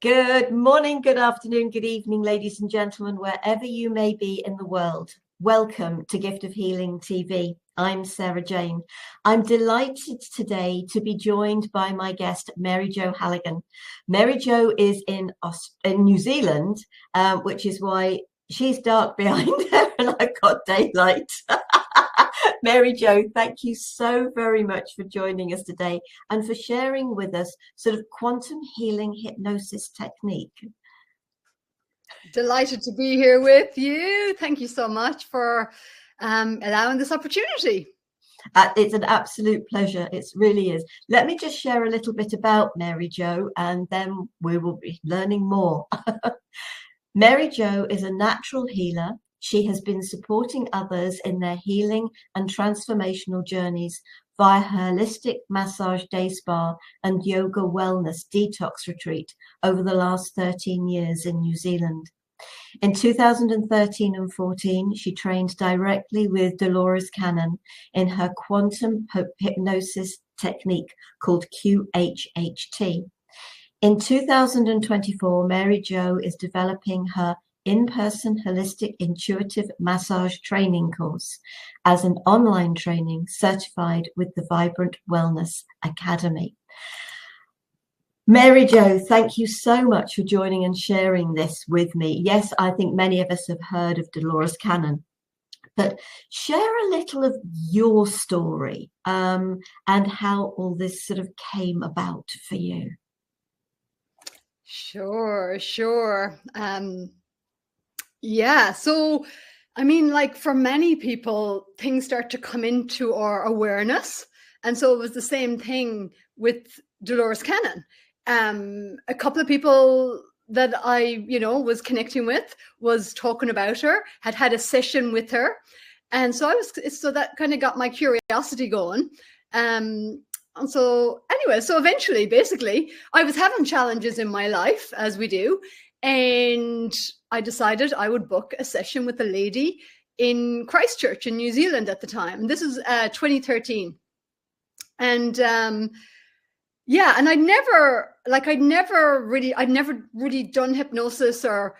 Good morning, good afternoon, good evening, ladies and gentlemen, wherever you may be in the world. Welcome to Gift of Healing TV. I'm Sara Jane. I'm delighted today to be joined by my guest, Mary Jo Halligan. Mary Jo is in New Zealand, which is why she's dark behind her and I've got daylight. Mary Jo, thank you so very much for joining us today and for sharing with us sort of quantum healing hypnosis technique. Delighted to be here with you. Thank you so much for allowing this opportunity. It's an absolute pleasure. It really is. Let me just share a little bit about Mary Jo and then we will be learning more. Mary Jo is a natural healer. She has been supporting others in their healing and transformational journeys via her holistic massage day spa and yoga wellness detox retreat over the last 13 years in New Zealand. In 2013 and 14, she trained directly with Dolores Cannon in her quantum hypnosis technique called QHHT. In 2024, Mary Jo is developing her in-person holistic intuitive massage training course as an online training certified with the Vibrant Wellness Academy. Mary Jo, thank you so much for joining and sharing this with me. Yes, I think many of us have heard of Dolores Cannon, but share a little of your story and how all this sort of came about for you. Sure. Yeah. So, I mean, like for many people, things start to come into our awareness. And so it was the same thing with Dolores Cannon. A couple of people that I, was connecting with was talking about her, had a session with her. And so so that kind of got my curiosity going. And so anyway, so eventually, basically, I was having challenges in my life, as we do. And I decided I would book a session with a lady in Christchurch in New Zealand at the time. And this is 2013. And yeah, and I'd never really done hypnosis or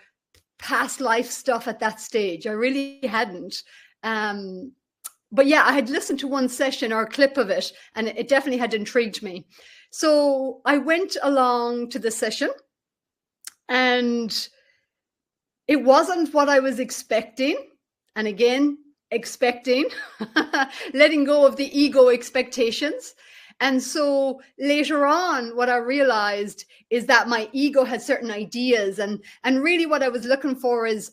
past life stuff at that stage. I really hadn't. But yeah, I had listened to one session or a clip of it, and it definitely had intrigued me. So I went along to the session, and it wasn't what I was expecting. And again, letting go of the ego expectations. And so later on, what I realized is that my ego had certain ideas, and really what I was looking for is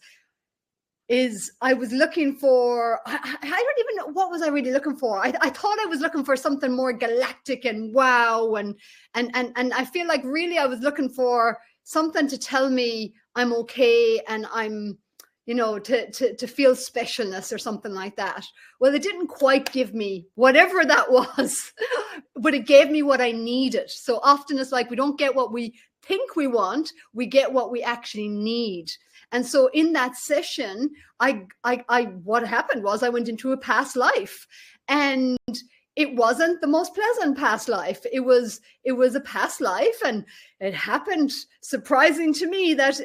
I was looking for, I don't even know, what was I really looking for? I thought I was looking for something more galactic and wow. And I feel like really I was looking for something to tell me I'm okay and I'm, to feel specialness or something like that. Well, it didn't quite give me whatever that was, but it gave me what I needed. So often it's like we don't get what we think we want, we get what we actually need. And so in that session, what happened was I went into a past life, and it wasn't the most pleasant past life. It was a past life, and it happened surprising to me that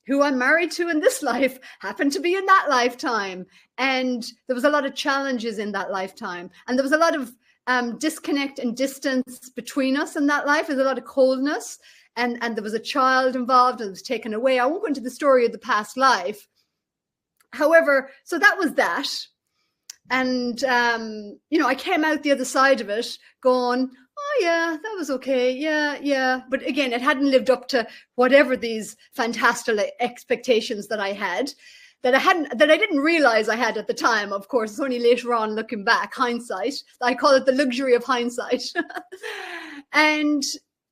who I'm married to in this life happened to be in that lifetime. And there was a lot of challenges in that lifetime. And there was a lot of disconnect and distance between us in that life. There's a lot of coldness. And there was a child involved and was taken away. I won't go into the story of the past life. However, so that was that. And, I came out the other side of it going, oh yeah, that was okay. Yeah. But again, it hadn't lived up to whatever these fantastic expectations that I had, that I didn't realize I had at the time. Of course, it's only later on looking back, hindsight. I call it the luxury of hindsight. And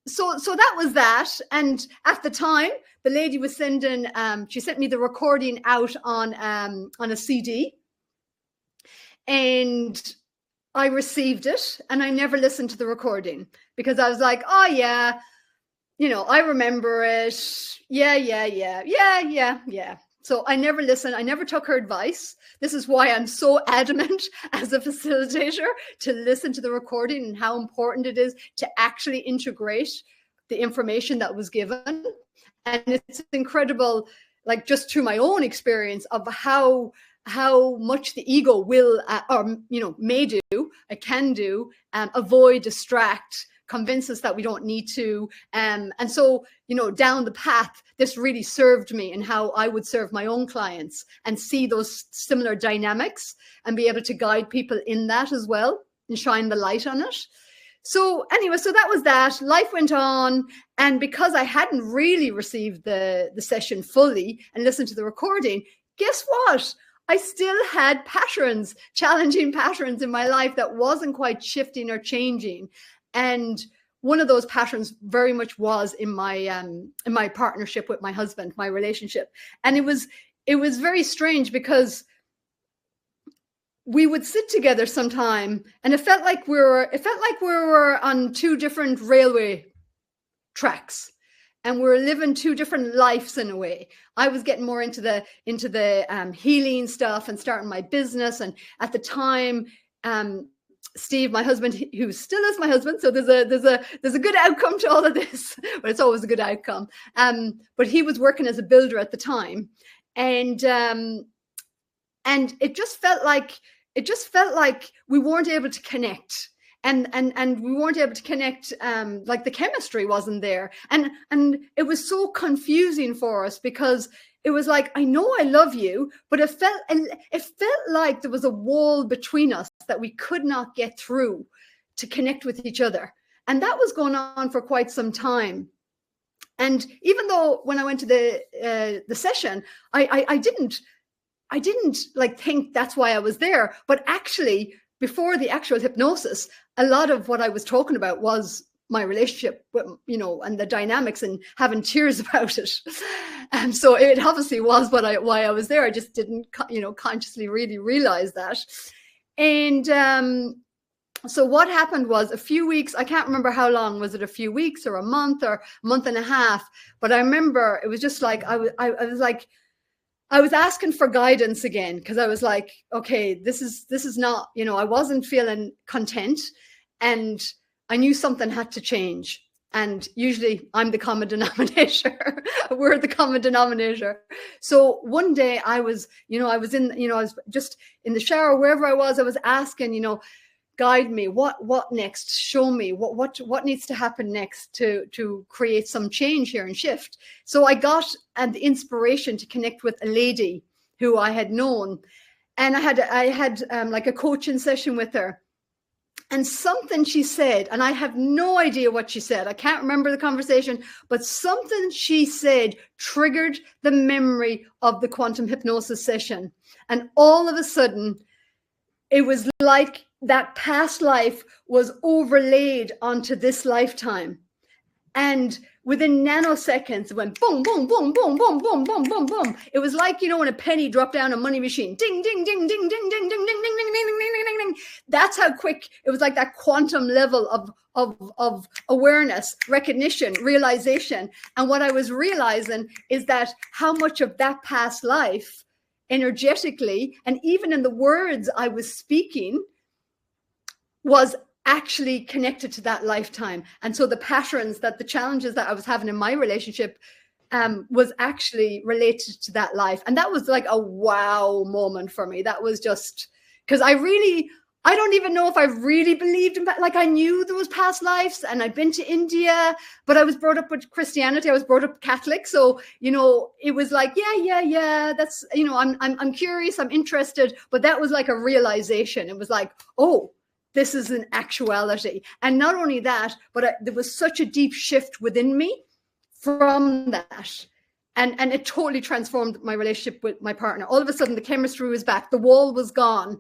so that was that. And at the time, the lady was sending, she sent me the recording out on a CD. And I received it, and I never listened to the recording because I was like, oh yeah, I remember it. Yeah. So I never listened. I never took her advice. This is why I'm so adamant as a facilitator to listen to the recording and how important it is to actually integrate the information that was given. And it's incredible, like just through my own experience of how much the ego will, or, you know, may do, it can do, avoid, distract, convince us that we don't need to. And so, you know, down the path, this really served me in how I would serve my own clients and see those similar dynamics and be able to guide people in that as well and shine the light on it. So anyway, so that was that. Life went on. And because I hadn't really received the session fully and listened to the recording, guess what? I still had patterns, challenging patterns in my life that wasn't quite shifting or changing. And one of those patterns very much was in my partnership with my husband, my relationship. And it was very strange because we would sit together sometime and it felt like we were on two different railway tracks. And we were living two different lives in a way. I was getting more into the healing stuff and starting my business. And at the time, Steve, my husband, who still is my husband, so there's a good outcome to all of this, but it's always a good outcome. But he was working as a builder at the time, and it just felt like we weren't able to connect. And we weren't able to connect, like the chemistry wasn't there. And it was so confusing for us because it was like, I know I love you, but it felt like there was a wall between us that we could not get through to connect with each other. And that was going on for quite some time. And even though when I went to the session, I didn't like think that's why I was there, but actually before the actual hypnosis, a lot of what I was talking about was my relationship with, you know, and the dynamics and having tears about it. And so it obviously was why I was there. I just didn't, you know, consciously really realize that. And so what happened was a few weeks, I can't remember how long, was it a few weeks or a month and a half? But I remember it was just like, I was asking for guidance again, because I was like, okay, this is not, you know, I wasn't feeling content and I knew something had to change. And usually I'm the common denominator. We're the common denominator. So one day I was just in the shower, wherever I was asking, you know, guide me, what next? Show me what needs to happen next to create some change here and shift. So I got the inspiration to connect with a lady who I had known, and I had like a coaching session with her. And something she said, and I have no idea what she said, I can't remember the conversation, but something she said triggered the memory of the quantum hypnosis session. And all of a sudden, it was like that past life was overlaid onto this lifetime. And within nanoseconds, it went boom, boom, boom, boom, boom, boom, boom, boom, boom. It was like, you know, when a penny dropped down a money machine. Ding, ding, ding, ding, ding, ding, ding, ding, ding, ding, ding, ding, ding, ding, ding. That's how quick it was, like that quantum level of awareness, recognition, realization. And what I was realizing is that how much of that past life energetically, and even in the words I was speaking, was actually connected to that lifetime. And so the patterns, the challenges that I was having in my relationship was actually related to that life. And that was like a wow moment for me. That was just because I don't even know if I really believed in, like, I knew there was past lives and I'd been to India, but I was brought up with Christianity. I was brought up Catholic. So, you know, it was like, yeah, that's, you know, I'm curious, I'm interested, but that was like a realization. It was like, oh, this is an actuality. And not only that, but there was such a deep shift within me from that. And it totally transformed my relationship with my partner. All of a sudden, the chemistry was back. The wall was gone.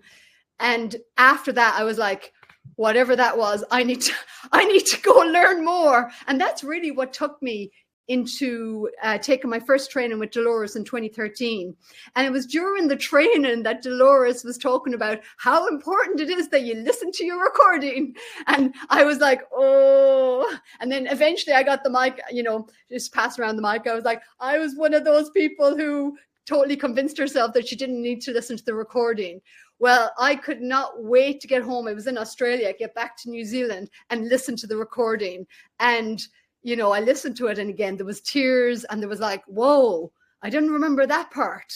And after that, I was like, whatever that was, I need to go learn more. And that's really what took me into taking my first training with Dolores in 2013. And it was during the training that Dolores was talking about how important it is that you listen to your recording. And I was like, oh. And then eventually I got the mic, you know, just passed around the mic. I was like, I was one of those people who totally convinced herself that she didn't need to listen to the recording. Well, I could not wait to get home. I was in Australia, get back to New Zealand and listen to the recording. And you know, I listened to it, and again, there was tears, and there was like, whoa, I didn't remember that part.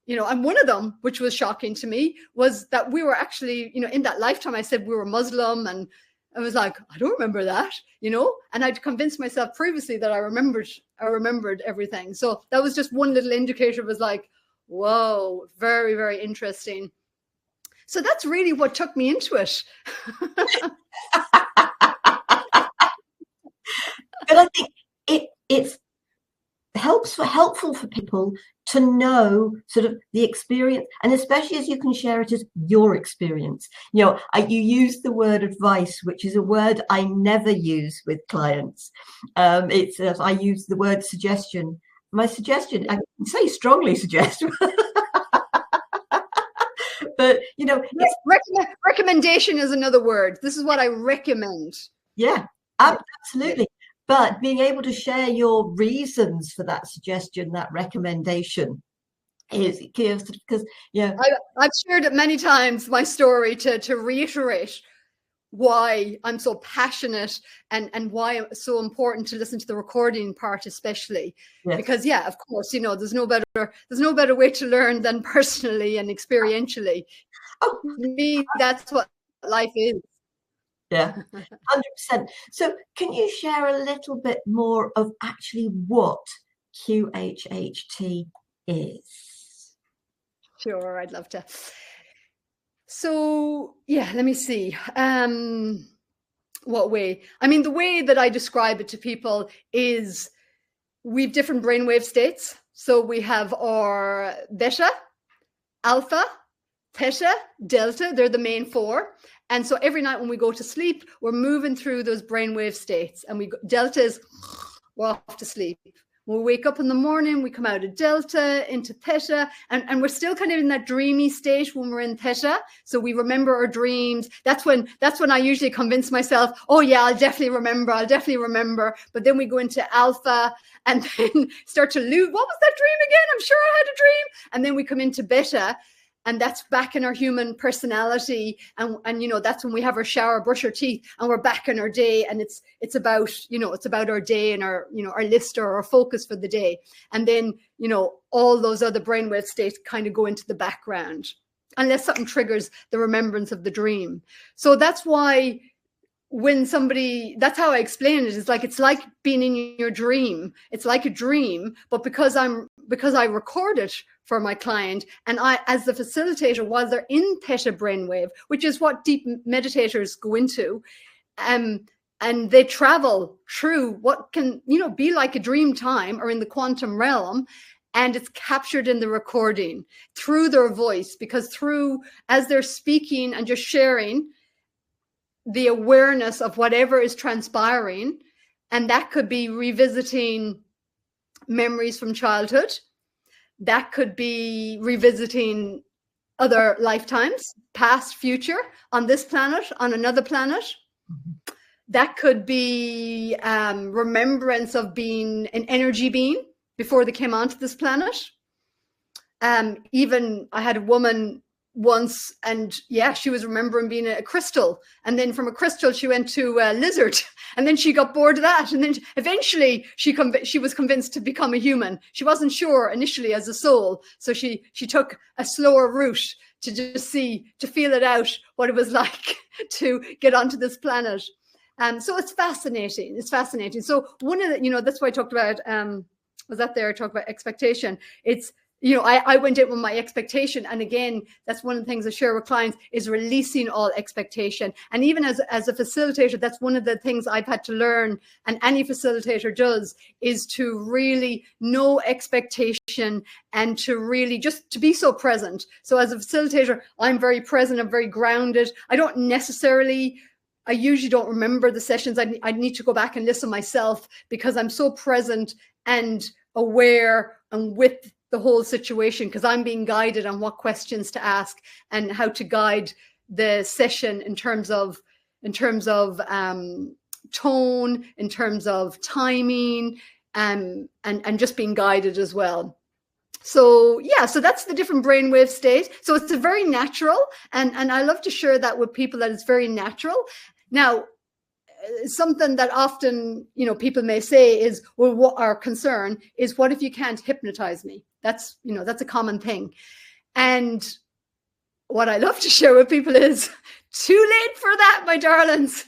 You know, and one of them, which was shocking to me, was that we were actually, you know, in that lifetime, I said we were Muslim, and I was like, I don't remember that, you know, and I'd convinced myself previously that I remembered everything. So that was just one little indicator. Was like, whoa, very, very interesting. So that's really what took me into it. But I think it's helpful for people to know sort of the experience, and especially as you can share it as your experience. You know, you use the word advice, which is a word I never use with clients. I use the word suggestion. My suggestion, I can say strongly suggest, but you know, recommendation is another word. This is what I recommend. Yeah, absolutely. But being able to share your reasons for that suggestion, that recommendation, is because, you know, I've shared it many times, my story, to reiterate why I'm so passionate, and why it's so important to listen to the recording part, especially. yes. Because of course, you know, there's no better way to learn than personally and experientially. Oh, to me, that's what life is. Yeah, 100%. So can you share a little bit more of actually what QHHT is? Sure, I'd love to. So let me see. What way? I mean, the way that I describe it to people is we've different brainwave states. So we have our beta, alpha, theta, delta. They're the main four. And so every night when we go to sleep, we're moving through those brainwave states. And delta is we're off to sleep. When we wake up in the morning, we come out of delta into theta, and we're still kind of in that dreamy state when we're in theta. So we remember our dreams. That's when I usually convince myself, oh yeah, I'll definitely remember. But then we go into alpha and then start to lose. What was that dream again? I'm sure I had a dream. And then we come into beta. And that's back in our human personality. And you know, that's when we have our shower, brush our teeth, and we're back in our day. And it's about, you know, it's about our day and our, you know, our list or our focus for the day. And then, you know, all those other brainwave states kind of go into the background unless something triggers the remembrance of the dream. So that's why that's how I explain it. It's like being in your dream. It's like a dream, but because I record it for my client, and I, as the facilitator, while they're in theta brainwave, which is what deep meditators go into, and they travel through what can, you know, be like a dream time or in the quantum realm, and it's captured in the recording through their voice, because as they're speaking and just sharing the awareness of whatever is transpiring, and that could be revisiting memories from childhood. That could be revisiting other lifetimes, past, future, on this planet, on another planet. Mm-hmm. That could be remembrance of being an energy being before they came onto this planet. Even I had a woman once, and she was remembering being a crystal, and then from a crystal she went to a lizard, and then she got bored of that, and then eventually she was convinced to become a human. She wasn't sure initially as a soul, so she took a slower route to just feel it out, what it was like to get onto this planet. So it's fascinating. So one of the, you know, that's why I talked about I talked about expectation. It's, you know, I went in with my expectation. And again, that's one of the things I share with clients, is releasing all expectation. And even as a facilitator, that's one of the things I've had to learn, and any facilitator does, is to really know expectation and to really just to be so present. So as a facilitator, I'm very present, I'm very grounded. I usually don't remember the sessions. I need to go back and listen myself, because I'm so present and aware and with the whole situation, because I'm being guided on what questions to ask and how to guide the session in terms of tone, in terms of timing, and just being guided as well. So so that's the different brainwave state. So it's a very natural, and I love to share that with people, that it's very natural. Now, something that often, you know, people may say is, well, what our concern is, what if you can't hypnotize me? That's, you know, that's a common thing. And what I love to share with people is, too late for that, my darlings.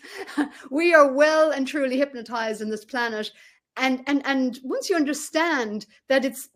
We are well and truly hypnotized on this planet. And once you understand that it's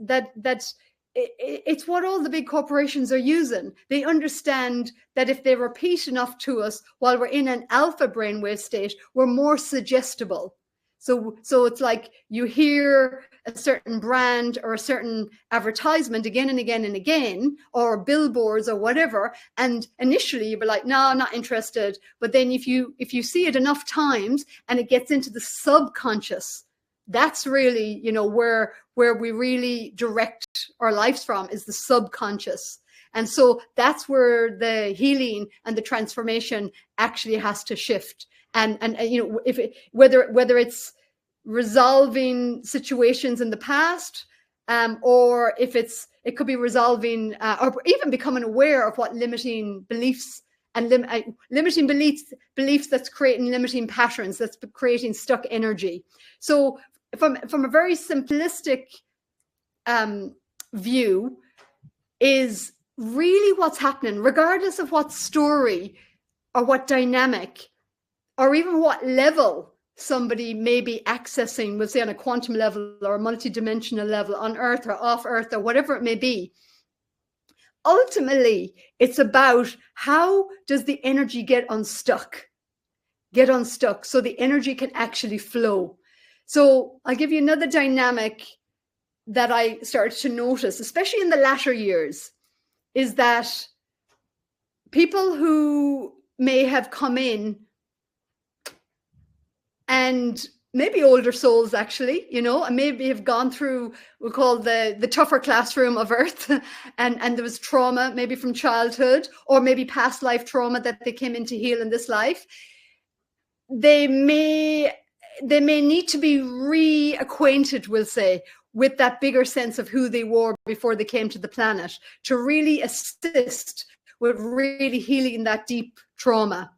what all the big corporations are using, they understand that if they repeat enough to us while we're in an alpha brainwave state, we're more suggestible. So it's like you hear a certain brand or a certain advertisement again and again and again, or billboards or whatever, and initially you'll be like, no, I'm not interested. But then if you see it enough times and it gets into the subconscious, that's really, you know, where we really direct our lives from, is the subconscious. And so that's where the healing and the transformation actually has to shift. And you know, if it, whether it's resolving situations in the past, or if it could be resolving or even becoming aware of what limiting beliefs and limiting beliefs that's creating limiting patterns, that's creating stuck energy. So from a very simplistic view, is really what's happening, regardless of what story or what dynamic or even what level somebody may be accessing, we'll say on a quantum level or a multidimensional level, on Earth or off Earth or whatever it may be. Ultimately, it's about how does the energy get unstuck so the energy can actually flow. So I'll give you another dynamic that I started to notice, especially in the latter years, is that people who may have come in, and maybe older souls actually, you know, and maybe have gone through, we call the tougher classroom of Earth, and there was trauma, maybe from childhood, or maybe past life trauma that they came in to heal in this life. They may need to be reacquainted, we'll say, with that bigger sense of who they were before they came to the planet, to really assist with really healing that deep trauma.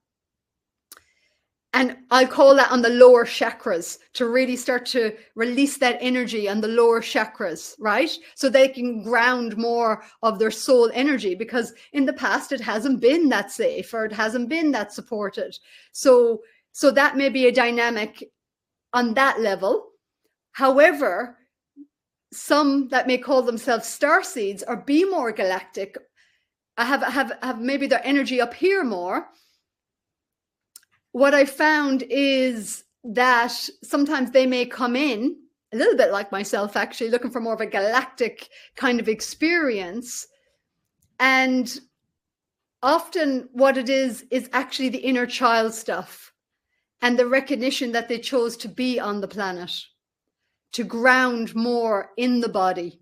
And I'll call that on the lower chakras, to really start to release that energy on the lower chakras, right? So they can ground more of their soul energy, because in the past it hasn't been that safe, or it hasn't been that supported. So that may be a dynamic on that level. However, some that may call themselves starseeds or be more galactic, have maybe their energy up here more. What I found is that sometimes they may come in a little bit like myself, actually looking for more of a galactic kind of experience. And often what it is actually the inner child stuff and the recognition that they chose to be on the planet, to ground more in the body.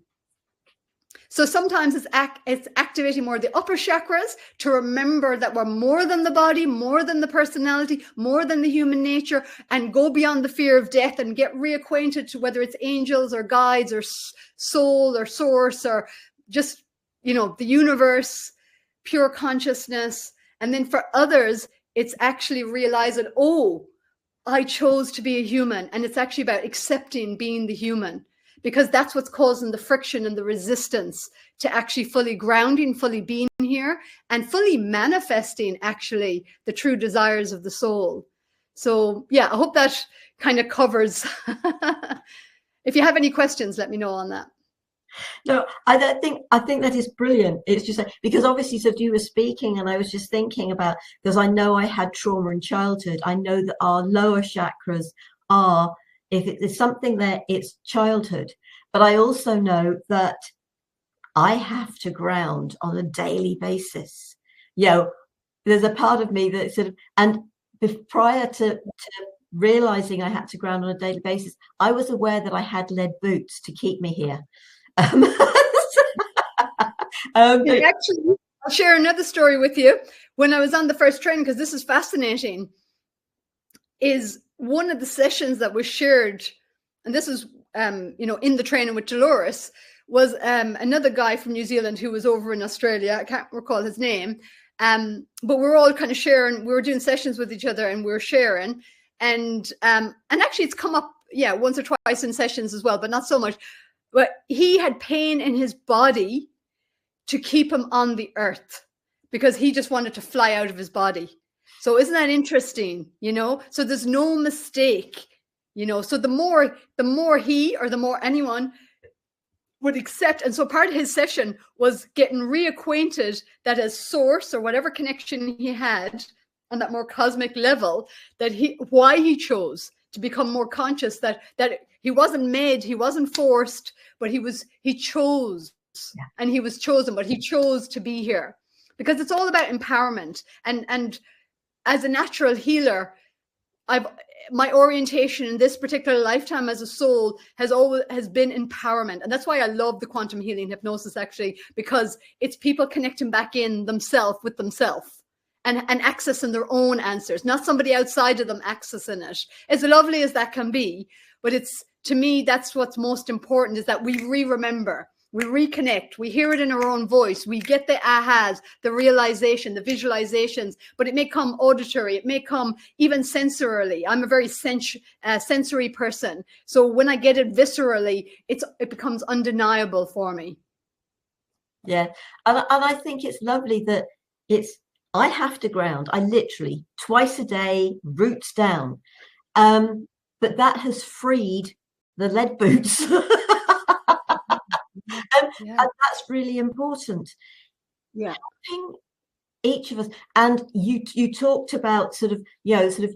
So sometimes it's activating more the upper chakras to remember that we're more than the body, more than the personality, more than the human nature, and go beyond the fear of death and get reacquainted to whether it's angels or guides or soul or source or just, you know, the universe, pure consciousness. And then for others, it's actually realizing, oh, I chose to be a human. And it's actually about accepting being the human, because that's what's causing the friction and the resistance to actually fully grounding, fully being here, and fully manifesting actually the true desires of the soul. So yeah, I hope that kind of covers. If you have any questions, let me know on that. No, I think that is brilliant. It's just because obviously, so you were speaking, and I was just thinking about, because I know I had trauma in childhood. I know that our lower chakras are, if it is something there, it's childhood. But I also know that I have to ground on a daily basis. You know, there's a part of me that sort of, and prior to realizing I had to ground on a daily basis, I was aware that I had lead boots to keep me here. Actually, I'll share another story with you. When I was on the first training, because this is fascinating, is one of the sessions that was shared, and this is you know, in the training with Dolores, was another guy from New Zealand who was over in Australia. I can't recall his name, but we're all kind of sharing. We were doing sessions with each other, and we were sharing. and actually it's come up, yeah, once or twice in sessions as well, but not so much. But he had pain in his body to keep him on the earth because he just wanted to fly out of his body. So isn't that interesting? So there's no mistake, so the more he, or the more anyone would accept. And so part of his session was getting reacquainted that as source, or whatever connection he had on that more cosmic level, that why he chose to become more conscious, that he wasn't made, he wasn't forced, but he chose. Yeah. And he was chosen, but he chose to be here because it's all about empowerment. And as a natural healer, my orientation in this particular lifetime as a soul has been empowerment. And that's why I love the quantum healing hypnosis, actually, because it's people connecting back in themselves with themselves and accessing their own answers, not somebody outside of them accessing it. As lovely as that can be, but to me, that's what's most important, is that we remember. We reconnect, we hear it in our own voice, we get the ahas, the realization, the visualizations, but it may come auditory, it may come even sensorily. I'm a very sensory person. So when I get it viscerally, it becomes undeniable for me. Yeah, and I think it's lovely that I have to ground. I literally twice a day, roots down. But that has freed the lead boots. And that's really important. Yeah. Helping each of us. And you talked about sort of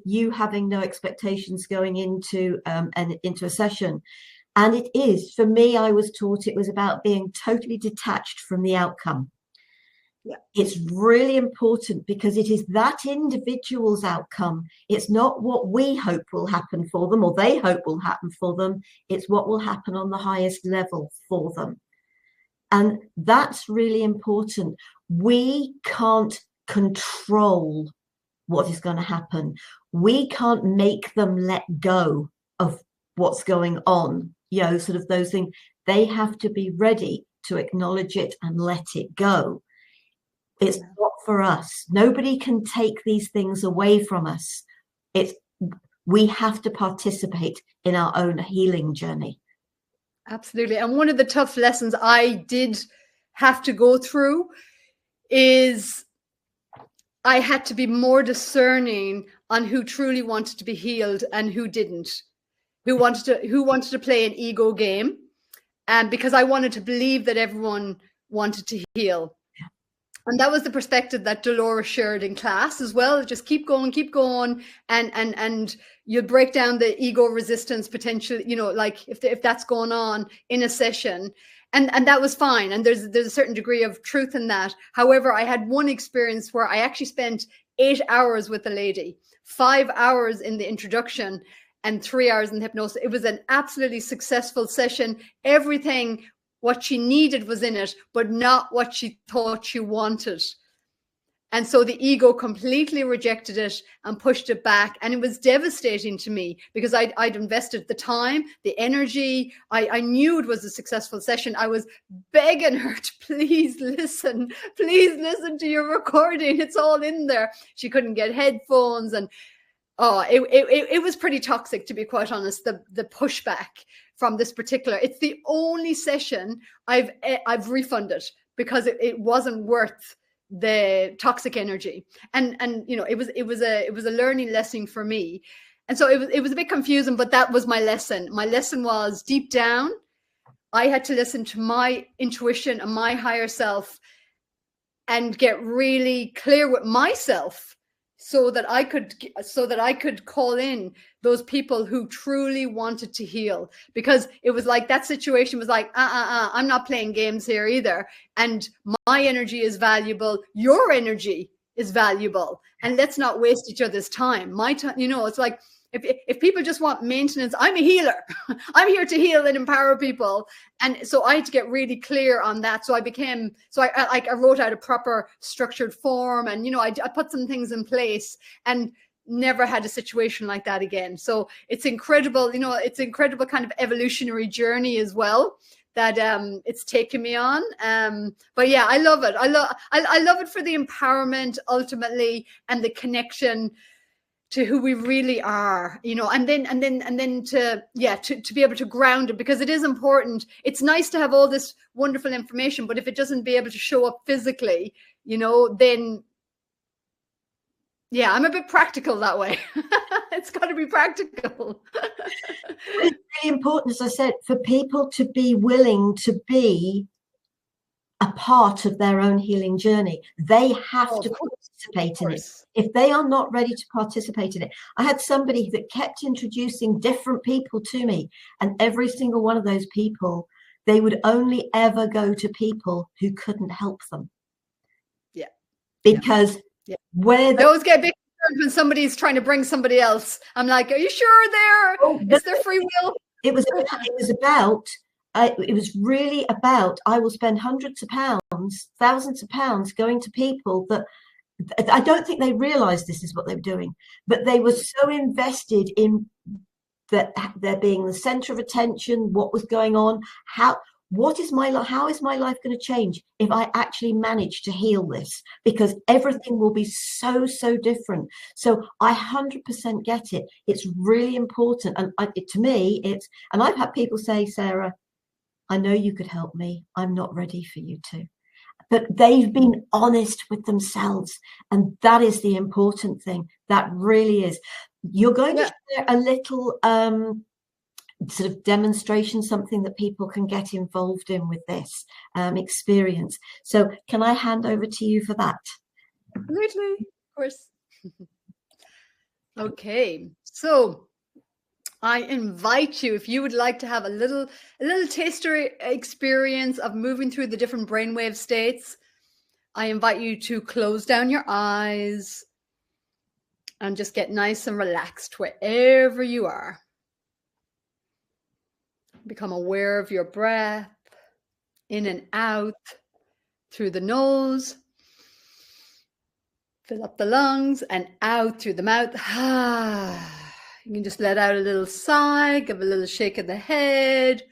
you having no expectations going into a session. And it is, for me, I was taught it was about being totally detached from the outcome. Yeah. It's really important because it is that individual's outcome. It's not what we hope will happen for them or they hope will happen for them. It's what will happen on the highest level for them. And that's really important. We can't control what is going to happen. We can't make them let go of what's going on. Sort of those things. They have to be ready to acknowledge it and let it go. It's not for us. Nobody can take these things away from us. We have to participate in our own healing journey. Absolutely. And one of the tough lessons I did have to go through is I had to be more discerning on who truly wanted to be healed and who didn't, who wanted to play an ego game. And because I wanted to believe that everyone wanted to heal. And that was the perspective that Dolores shared in class as well. Just keep going, and you'll break down the ego resistance potential, like if that's going on in a session. And that was fine. And there's a certain degree of truth in that. However, I had one experience where I actually spent 8 hours with a lady, 5 hours in the introduction and 3 hours in hypnosis. It was an absolutely successful session. Everything what she needed was in it, but not what she thought she wanted. And so the ego completely rejected it and pushed it back. And it was devastating to me because I'd invested the time, the energy. I knew it was a successful session. I was begging her to please listen to your recording. It's all in there. She couldn't get headphones. And it was pretty toxic, to be quite honest, the pushback from this particular. It's the only session I've refunded because it wasn't worth the toxic energy. And it was a learning lesson for me. And so it was a bit confusing, but that was my lesson. My lesson was, deep down, I had to listen to my intuition and my higher self and get really clear with myself so that I could call in those people who truly wanted to heal. Because it was like, that situation was like, I'm not playing games here either. And my energy is valuable. Your energy is valuable. And let's not waste each other's time. My time, it's like, if people just want maintenance, I'm a healer. I'm here to heal and empower people. And so I had to get really clear on that. So I wrote out a proper structured form, and, I put some things in place and never had a situation like that again. So it's incredible, it's incredible kind of evolutionary journey as well that it's taken me on. But yeah, I love it. I love it for the empowerment ultimately and the connection. to who we really are, you know, and then to be able to ground it, because it is important. It's nice to have all this wonderful information, but if it doesn't be able to show up physically, you know, then yeah, I'm a bit practical that way. It's got to be practical. It's really important, as I said, for people to be willing to be a part of their own healing journey. They have to participate in it. If they are not ready to participate in it, I had somebody that kept introducing different people to me, and every single one of those people, they would only ever go to people who couldn't help them. Yeah. Because where I always get a bit concerned when somebody's trying to bring somebody else. I'm like, are you sure is there free will? It was really about, I will spend hundreds of pounds, thousands of pounds going to people that I don't think they realized this is what they were doing, but they were so invested in that they're being the center of attention, what was going on, how is my life going to change if I actually manage to heal this? Because everything will be so different. So I 100% get it. It's really important. And to me, and I've had people say, Sarah, I know you could help me. I'm not ready for you to. But they've been honest with themselves. And that is the important thing. That really is. You're going to share a little sort of demonstration, something that people can get involved in with this experience. So can I hand over to you for that? Absolutely, of course. Okay, so I invite you, if you would like to have a little taster experience of moving through the different brainwave states, I invite you to close down your eyes and just get nice and relaxed wherever you are. Become aware of your breath in and out through the nose. Fill up the lungs and out through the mouth. You can just let out a little sigh, give a little shake of the head,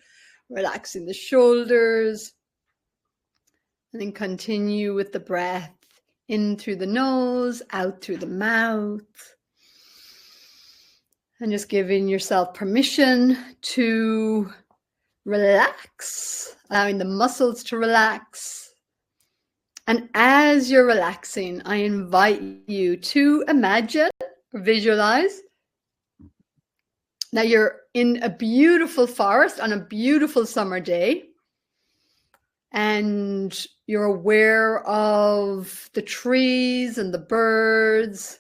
relaxing the shoulders, and then continue with the breath in through the nose, out through the mouth. And just giving yourself permission to relax, allowing the muscles to relax. And as you're relaxing, I invite you to imagine or visualize that you're in a beautiful forest on a beautiful summer day, and you're aware of the trees and the birds,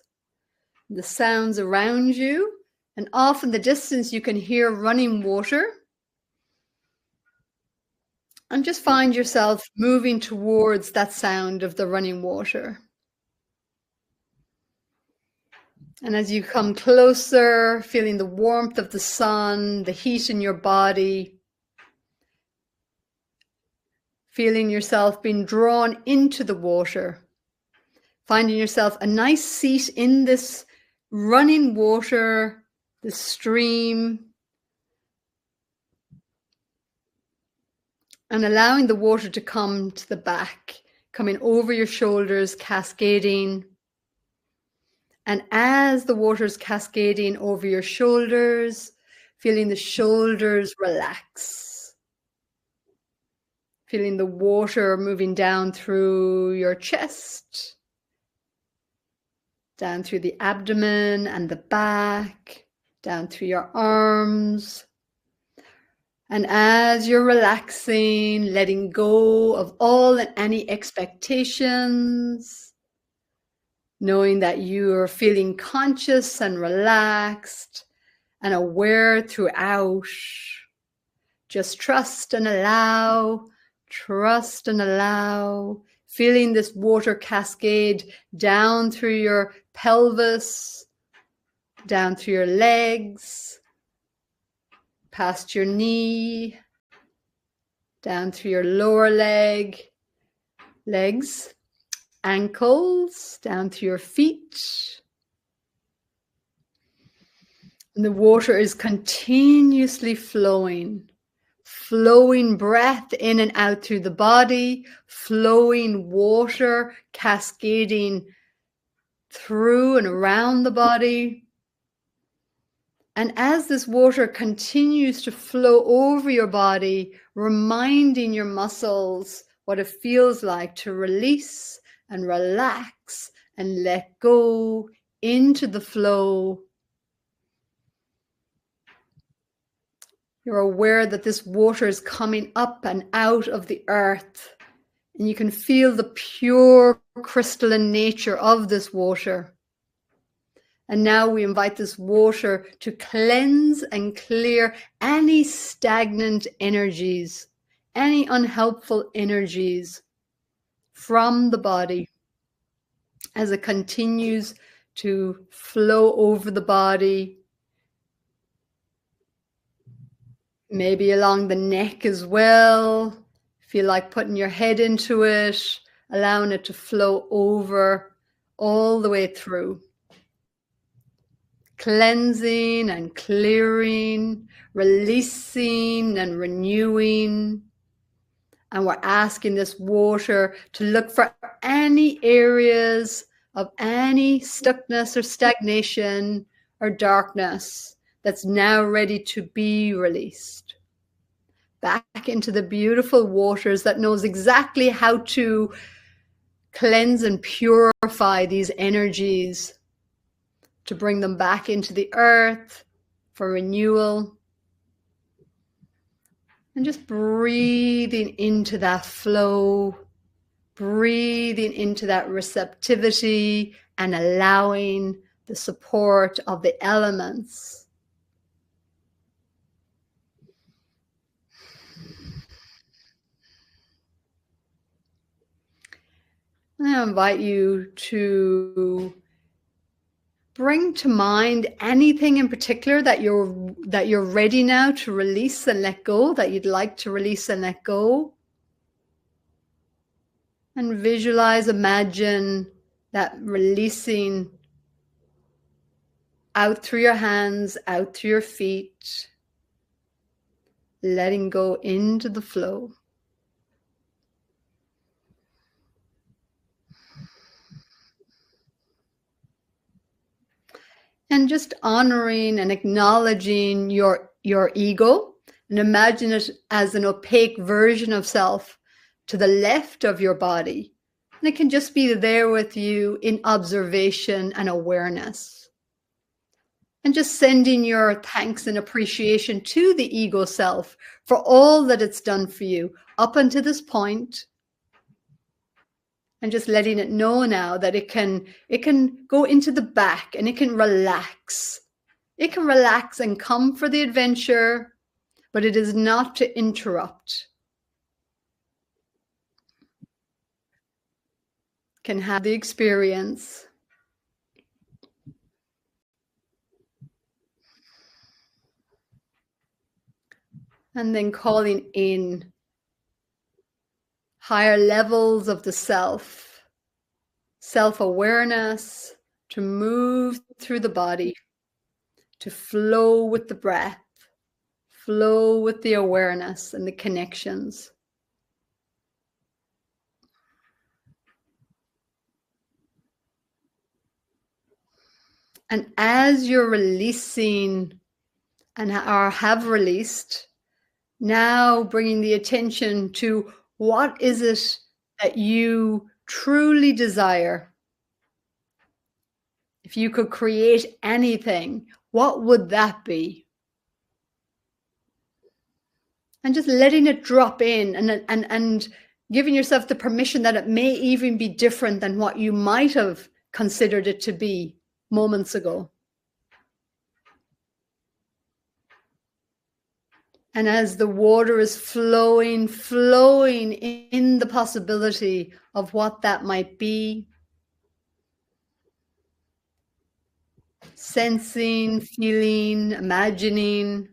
the sounds around you, and off in the distance you can hear running water. And just find yourself moving towards that sound of the running water. And as you come closer, feeling the warmth of the sun, the heat in your body, feeling yourself being drawn into the water, finding yourself a nice seat in this running water, the stream, and allowing the water to come to the back, coming over your shoulders, cascading. And as the water is cascading over your shoulders, feeling the shoulders relax. Feeling the water moving down through your chest, down through the abdomen and the back, down through your arms. And as you're relaxing, letting go of all and any expectations, knowing that you are feeling conscious and relaxed and aware throughout, just trust and allow, feeling this water cascade down through your pelvis, down through your legs, past your knee, down through your lower legs, ankles, down through your feet. And the water is continuously flowing breath in and out through the body, flowing water, cascading through and around the body. And as this water continues to flow over your body, reminding your muscles what it feels like to release and relax and let go into the flow. You're aware that this water is coming up and out of the earth, and you can feel the pure crystalline nature of this water. And now we invite this water to cleanse and clear any stagnant energies, any unhelpful energies from the body as it continues to flow over the body, maybe along the neck as well. Feel like putting your head into it, allowing it to flow over all the way through. Cleansing and clearing, releasing and renewing. And we're asking this water to look for any areas of any stuckness or stagnation or darkness that's now ready to be released. Back into the beautiful waters that knows exactly how to cleanse and purify these energies, to bring them back into the earth for renewal. And just breathing into that flow, breathing into that receptivity and allowing the support of the elements. I invite you to bring to mind anything in particular that you're ready now to release and let go, that you'd like to release and let go. And visualize, imagine that releasing out through your hands, out through your feet, letting go into the flow. And just honoring and acknowledging your ego, and imagine it as an opaque version of self to the left of your body. And it can just be there with you in observation and awareness. And just sending your thanks and appreciation to the ego self for all that it's done for you up until this point. And just letting it know now that it can go into the back and it can relax. It can relax and come for the adventure, but it is not to interrupt. Can have the experience. And then calling in higher levels of the self-awareness to move through the body, to flow with the breath, flow with the awareness and the connections. And as you're releasing and or have released, now bringing the attention to what is it that you truly desire. If you could create anything, what would that be? And just letting it drop in and giving yourself the permission that it may even be different than what you might have considered it to be moments ago. And as the water is flowing in the possibility of what that might be, sensing, feeling, imagining.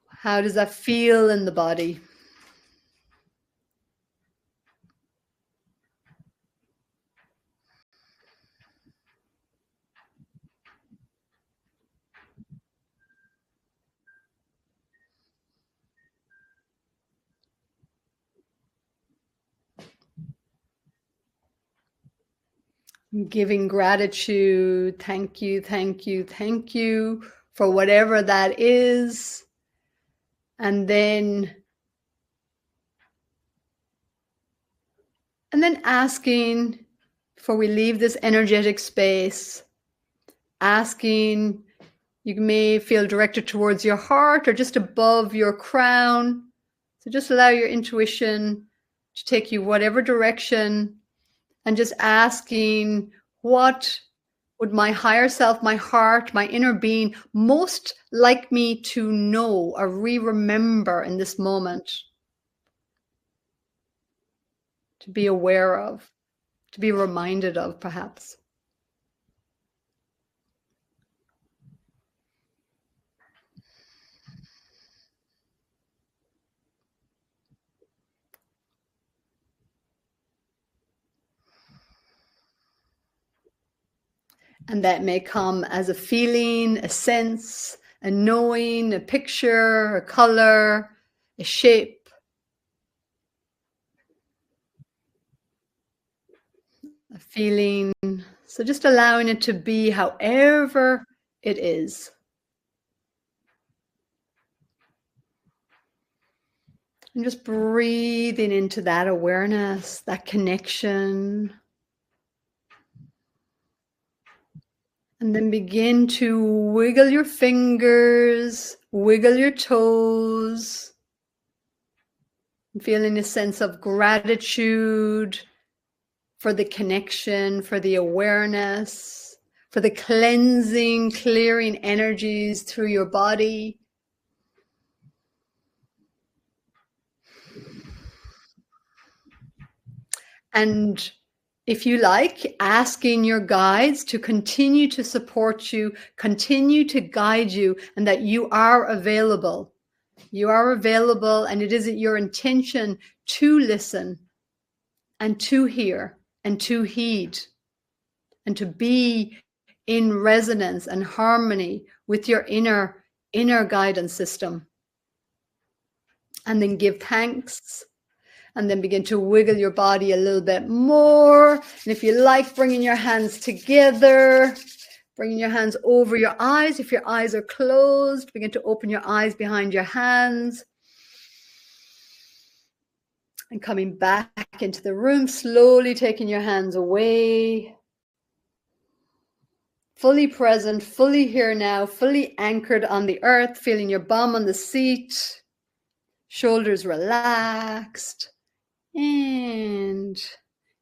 How does that feel in the body? Giving gratitude, thank you, thank you, thank you for whatever that is. And then asking, before we leave this energetic space, asking, you may feel directed towards your heart or just above your crown. So just allow your intuition to take you whatever direction, and just asking, what would my higher self, my heart, my inner being most like me to know or remember in this moment? To be aware of, to be reminded of, perhaps. And that may come as a feeling, a sense, a knowing, a picture, a color, a shape. A feeling. So just allowing it to be however it is. And just breathing into that awareness, that connection. And then begin to wiggle your fingers, wiggle your toes, feeling a sense of gratitude for the connection, for the awareness, for the cleansing, clearing energies through your body. And if you like, asking your guides to continue to support you, continue to guide you, and that you are available. You are available, and it isn't your intention to listen and to hear and to heed and to be in resonance and harmony with your inner guidance system. And then give thanks. And then begin to wiggle your body a little bit more. And if you like, bringing your hands together, bringing your hands over your eyes. If your eyes are closed, begin to open your eyes behind your hands. And coming back into the room, slowly taking your hands away. Fully present, fully here now, fully anchored on the earth, feeling your bum on the seat, shoulders relaxed. And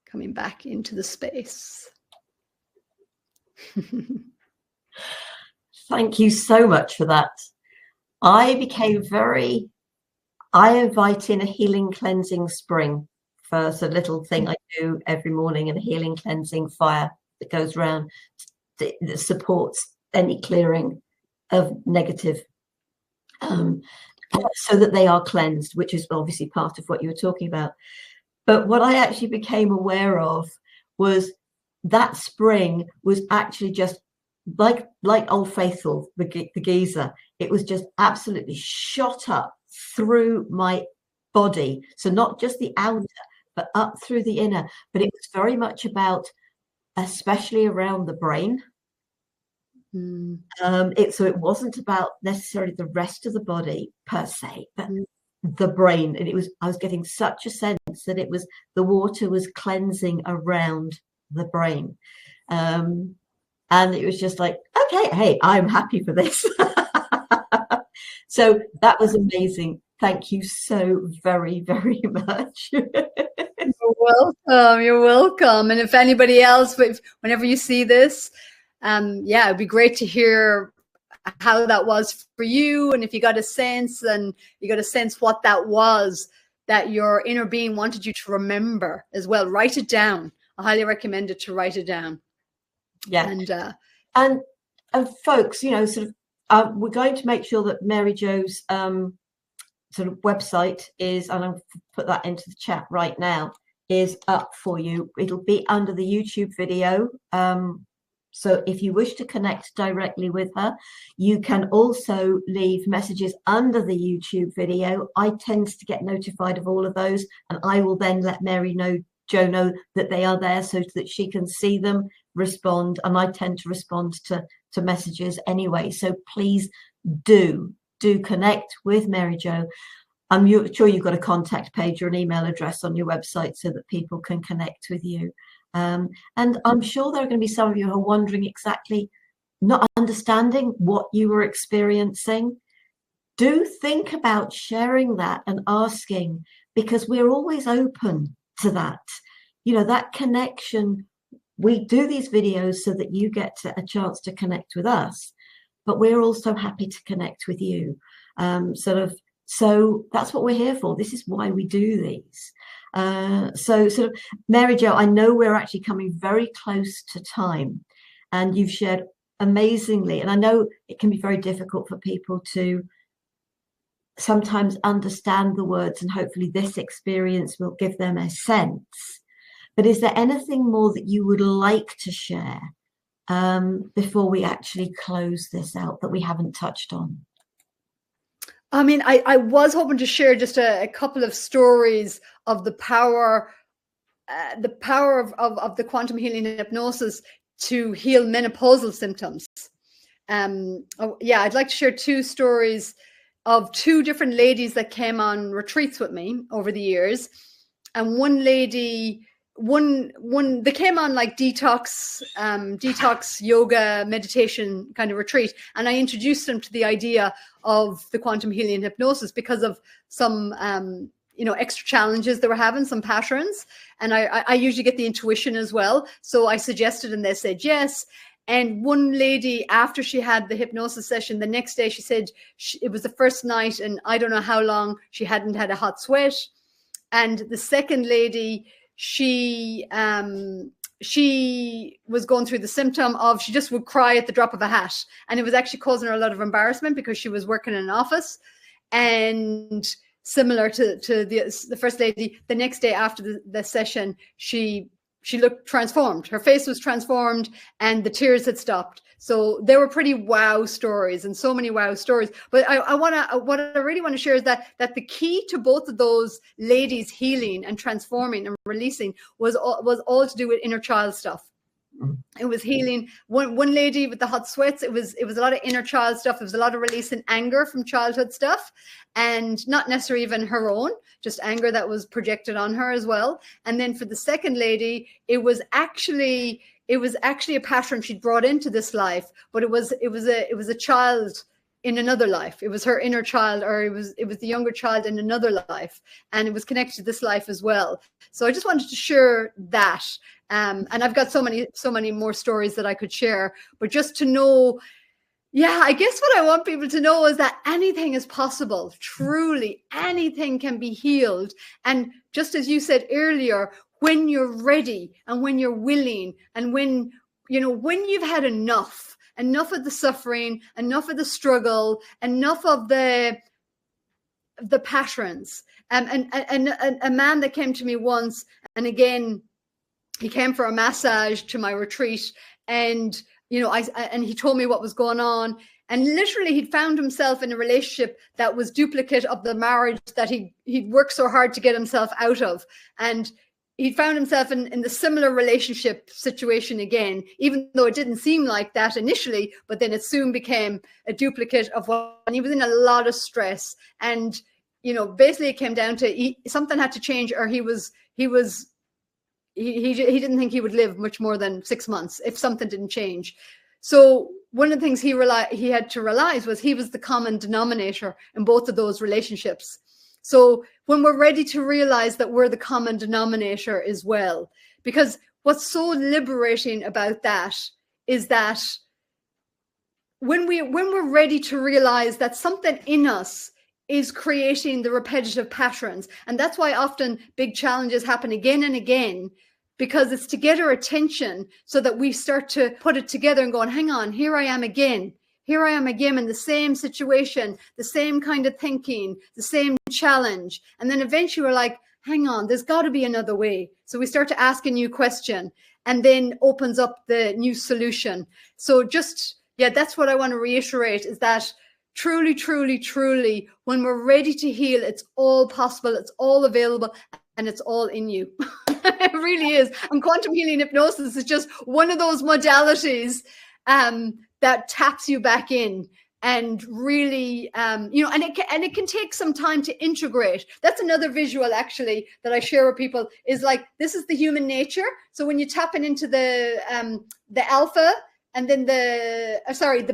coming back into the space. Thank you so much for that. I invite in a healing cleansing spring first, a little thing I do every morning, and a healing cleansing fire that goes around that supports any clearing of negative, so that they are cleansed, which is obviously part of what you were talking about. But what I actually became aware of was that spring was actually just like Old Faithful, the geyser. It was just absolutely shot up through my body. So not just the outer, but up through the inner. But it was very much about, especially around the brain. So it wasn't about necessarily the rest of the body per se, but the brain. And I was getting such a sense that it was, the water was cleansing around the brain. And it was just like, okay, hey, I'm happy for this. So that was amazing. Thank you so very, very much. You're welcome. You're welcome. And if anybody else, whenever you see this, yeah, it'd be great to hear how that was for you. And if you got a sense, and you got to sense what that was that your inner being wanted you to remember as well, write it down. I highly recommend it to write it down. Yeah. And folks, you know, sort of, we're going to make sure that Mary Jo's sort of website is, and I'll put that into the chat right now, is up for you. It'll be under the YouTube video. So if you wish to connect directly with her, you can also leave messages under the YouTube video. I tend to get notified of all of those, and I will then let Mary Jo know that they are there so that she can see them respond, and I tend to respond to messages anyway. So please do connect with Mary Jo. I'm sure you've got a contact page or an email address on your website so that people can connect with you. And I'm sure there are going to be some of you who are wondering exactly, not understanding what you were experiencing. Do think about sharing that and asking, because we're always open to that. You know, that connection. We do these videos so that you get a chance to connect with us, but we're also happy to connect with you. So that's what we're here for. This is why we do these. So sort of, Mary Jo, I know we're actually coming very close to time, and you've shared amazingly. And I know it can be very difficult for people to sometimes understand the words, and hopefully this experience will give them a sense. But is there anything more that you would like to share before we actually close this out that we haven't touched on? I mean, I was hoping to share just a couple of stories of the power of the quantum healing hypnosis to heal menopausal symptoms. I'd like to share two stories of two different ladies that came on retreats with me over the years. And one lady, they came on like detox yoga meditation kind of retreat, and I introduced them to the idea of the quantum healing hypnosis because of some extra challenges they were having, some patterns, and I usually get the intuition as well, so I suggested and they said yes. And one lady, after she had the hypnosis session, the next day she said it was the first night and I don't know how long she hadn't had a hot sweat. And the second lady, she was going through the symptom of she just would cry at the drop of a hat, and it was actually causing her a lot of embarrassment because she was working in an office. And similar to the first lady, the next day after the session, she looked transformed. Her face was transformed and the tears had stopped. So they were pretty wow stories, and so many wow stories. But what I really want to share is that the key to both of those ladies healing and transforming and releasing was all to do with inner child stuff. It was healing. One lady with the hot sweats, it was a lot of inner child stuff. There was a lot of releasing anger from childhood stuff, and not necessarily even her own, just anger that was projected on her as well. And then for the second lady, it was actually a pattern she'd brought into this life, but it was a child in another life. It was her inner child, or it was the younger child in another life, and it was connected to this life as well. So I just wanted to share that. And I've got so many more stories that I could share, but just to know, I guess what I want people to know is that anything is possible. Truly, anything can be healed. And just as you said earlier, when you're ready and when you're willing, and when you've had enough of the suffering, enough of the struggle, enough of the patterns. And a man that came to me once, and again, he came for a massage to my retreat, and and he told me what was going on, and literally he'd found himself in a relationship that was duplicate of the marriage that he'd worked so hard to get himself out of, and he found himself in the similar relationship situation again, even though it didn't seem like that initially, but then it soon became a duplicate of what, and he was in a lot of stress. And basically it came down to something had to change, or he didn't think he would live much more than 6 months if something didn't change. So one of the things he had to realize was he was the common denominator in both of those relationships. So when we're ready to realize that we're the common denominator as well, because what's so liberating about that is that when we're ready to realize that something in us is creating the repetitive patterns, and that's why often big challenges happen again and again, because it's to get our attention so that we start to put it together and going, hang on, here I am again in the same situation, the same kind of thinking, the same challenge. And then eventually we're like, hang on, there's got to be another way. So we start to ask a new question, and then opens up the new solution. So that's what I want to reiterate, is that truly, truly, truly, when we're ready to heal, it's all possible, it's all available, and it's all in you. It really is. And quantum healing hypnosis is just one of those modalities that taps you back in. And really, you know, and it can take some time to integrate. That's another visual actually that I share with people, is like, this is the human nature. So when you tap into the alpha, and then the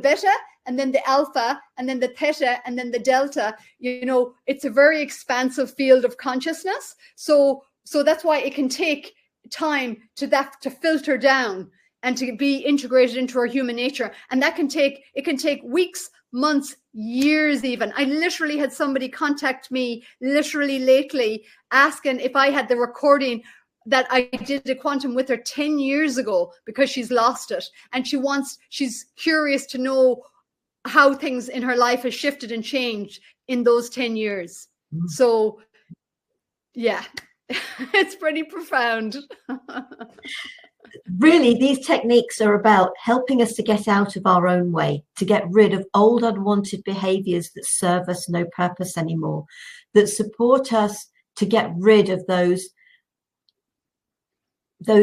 beta, and then the alpha, and then the theta, and then the delta, you know, it's a very expansive field of consciousness. So that's why it can take time to filter down and to be integrated into our human nature. And it can take weeks, months, years even. I literally had somebody contact me literally lately asking if I had the recording that I did a quantum with her 10 years ago, because she's lost it. And she's curious to know how things in her life has shifted and changed in those 10 years. So yeah, it's pretty profound. Really, these techniques are about helping us to get out of our own way, to get rid of old unwanted behaviors that serve us no purpose anymore, that support us to get rid of those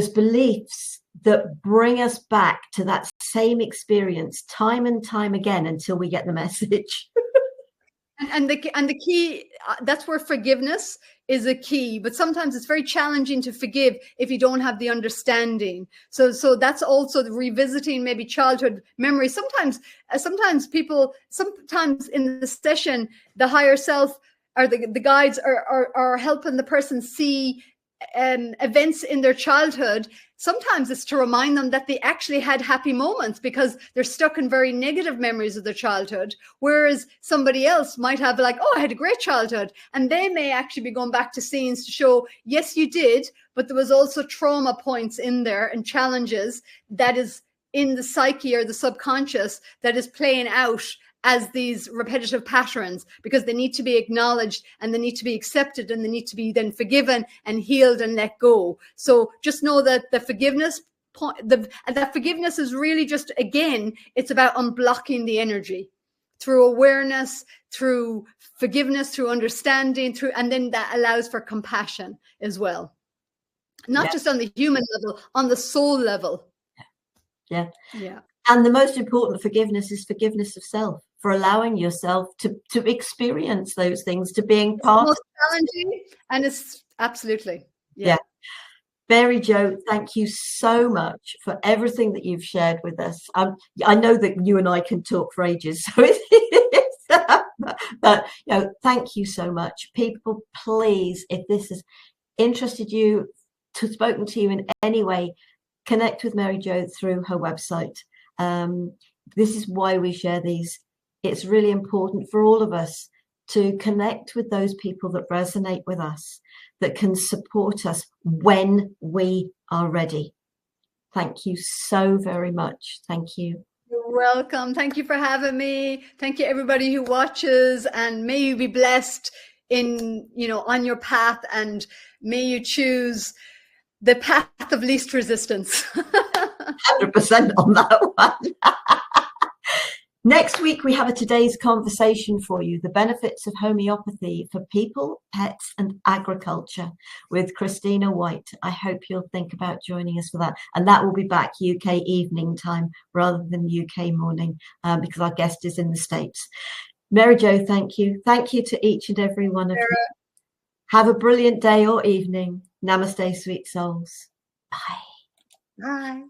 beliefs that bring us back to that same experience time and time again until we get the message. And the key, that's where forgiveness is a key, but sometimes it's very challenging to forgive if you don't have the understanding. So that's also the revisiting maybe childhood memories. Sometimes in the session, the higher self or the guides are helping the person see events in their childhood. Sometimes it's to remind them that they actually had happy moments, because they're stuck in very negative memories of their childhood, whereas somebody else might have like, oh, I had a great childhood, and they may actually be going back to scenes to show, yes, you did, but there was also trauma points in there and challenges that is in the psyche or the subconscious that is playing out as these repetitive patterns, because they need to be acknowledged and they need to be accepted and they need to be then forgiven and healed and let go. So just know that the forgiveness that forgiveness is really just, again, it's about unblocking the energy through awareness, through forgiveness, through understanding, and then that allows for compassion as well. Not just on the human level, on the soul level. Yeah. Yeah. And the most important forgiveness is forgiveness of self, for allowing yourself to experience those things, to being part. It's most challenging, and it's absolutely. Yeah. Mary Jo, thank you so much for everything that you've shared with us. I know that you and I can talk for ages, so but you know, thank you so much. People, please, if this has interested you, spoken to you in any way, connect with Mary Jo through her website. This is why we share these. It's really important for all of us to connect with those people that resonate with us, that can support us when we are ready. Thank you so very much. Thank you. You're welcome. Thank you for having me. Thank you, everybody who watches, and may you be blessed on your path, and may you choose the path of least resistance. 100% on that one. Next week, we have a today's conversation for you, the benefits of homeopathy for people, pets and agriculture, with Christina White. I hope you'll think about joining us for that. And that will be back UK evening time rather than UK morning, because our guest is in the States. Mary Jo, thank you. Thank you to each and every one of you. Have a brilliant day or evening. Namaste, sweet souls. Bye. Bye.